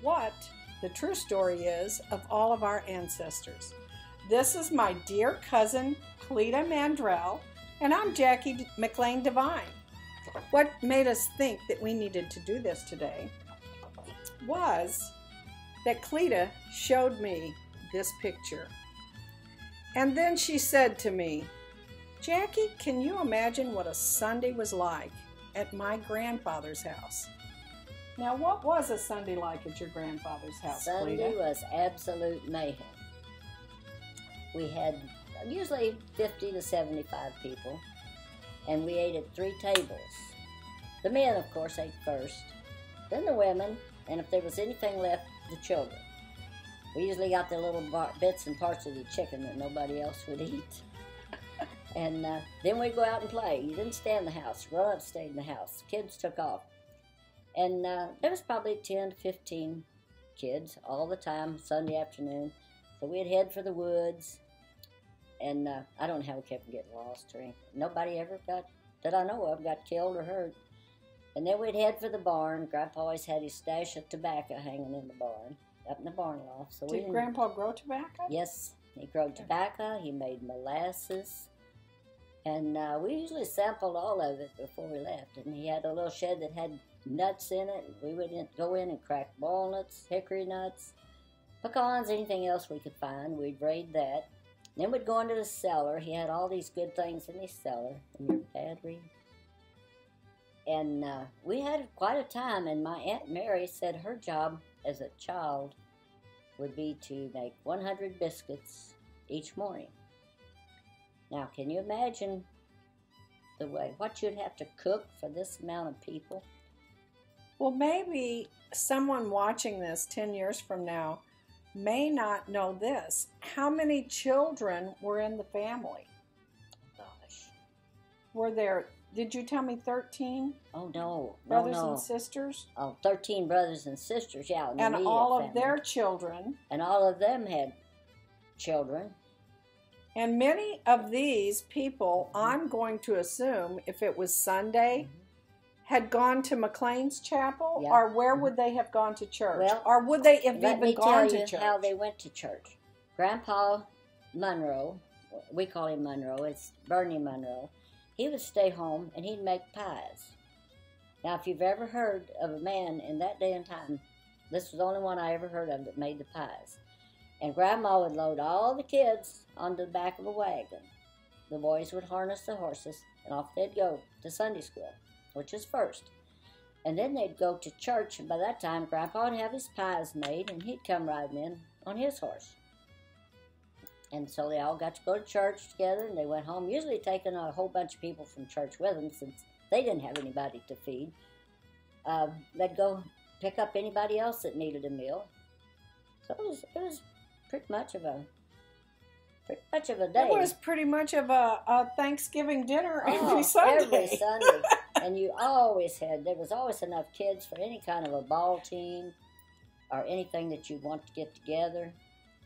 what the true story is of all of our ancestors. This is my dear cousin, Cleta Mandrell, and I'm Jackie McLain Devine. What made us think that we needed to do this today was that Cleta showed me this picture. And then she said to me, Jackie, can you imagine what a Sunday was like at my grandfather's house? Now, what was a Sunday like at your grandfather's house, Sunday Cleta? was absolute mayhem. We had usually 50 to 75 people, and we ate at 3 tables. The men, of course, ate first, then the women, and if there was anything left, the children. We usually got the little bits and parts of the chicken that nobody else would eat. And then we'd go out and play. You didn't stay in the house. Grown-ups stayed in the house. Kids took off. And there was probably 10 to 15 kids all the time, Sunday afternoon. So we'd head for the woods. And I don't know how we kept getting lost or anything. Nobody ever got, that I know of, got killed or hurt. And then we'd head for the barn. Grandpa always had his stash of tobacco hanging in the barn, up in the barn loft. So Did Grandpa grow tobacco? Yes, he grew tobacco. He made molasses. And we usually sampled all of it before we left. And he had a little shed that had nuts in it. We would go in and crack walnuts, hickory nuts, pecans, anything else we could find. We'd raid that. Then we'd go into the cellar. He had all these good things in his cellar. And your dad read. And we had quite a time. And my Aunt Mary said her job as a child would be to make 100 biscuits each morning. Now, can you imagine what you'd have to cook for this amount of people? Well, maybe someone watching this 10 years from now may not know this. How many children were in the family? Gosh. Were there, did you tell me 13? Oh, no. Brothers no. and sisters? Oh, 13 brothers and sisters, yeah. And all of their children. And all of them had children. And many of these people, I'm going to assume, if it was Sunday, had gone to McLain's chapel, Yeah. or where would they have gone to church? Well, or would they have let even me gone tell to you church? how they went to church. Grandpa Monroe, we call him Monroe, it's Bernie Monroe, he would stay home and he'd make pies. Now, if you've ever heard of a man in that day and time, this was the only one I ever heard of that made the pies. And Grandma would load all the kids onto the back of a wagon. The boys would harness the horses, and off they'd go to Sunday school, which is first. And then they'd go to church, and by that time, Grandpa would have his pies made, and he'd come riding in on his horse. And so they all got to go to church together, and they went home, usually taking a whole bunch of people from church with them, since they didn't have anybody to feed. They'd go pick up anybody else that needed a meal. So it was pretty much of a day. It was pretty much of a Thanksgiving dinner every Sunday. Every Sunday. And there was always enough kids for any kind of a ball team or anything that you want to get together,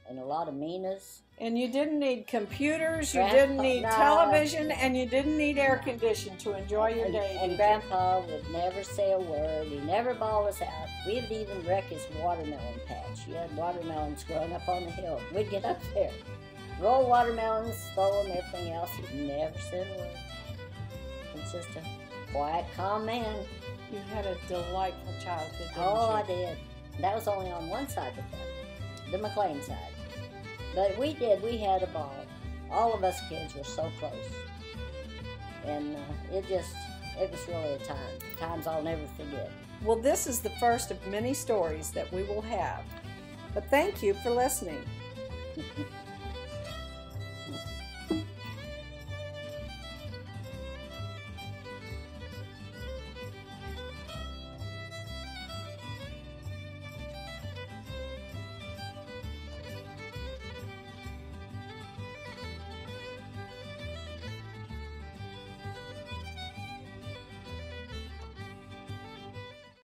and a lot of minas. And you didn't need computers, you didn't need television, and you didn't need air conditioning to enjoy your day. And Grandpa would never say a word. He never bawled us out. We'd even wreck his watermelon patch. He had watermelons growing up on the hill. We'd get up there, roll watermelons, throw them, everything else. He never said a word. He's just a quiet, calm man. You had a delightful childhood, didn't you? Oh, I did. That was only on one side of the family, the McLain side. But we had a ball. All of us kids were so close. And it was really a time. Times I'll never forget. Well, this is the first of many stories that we will have. But thank you for listening.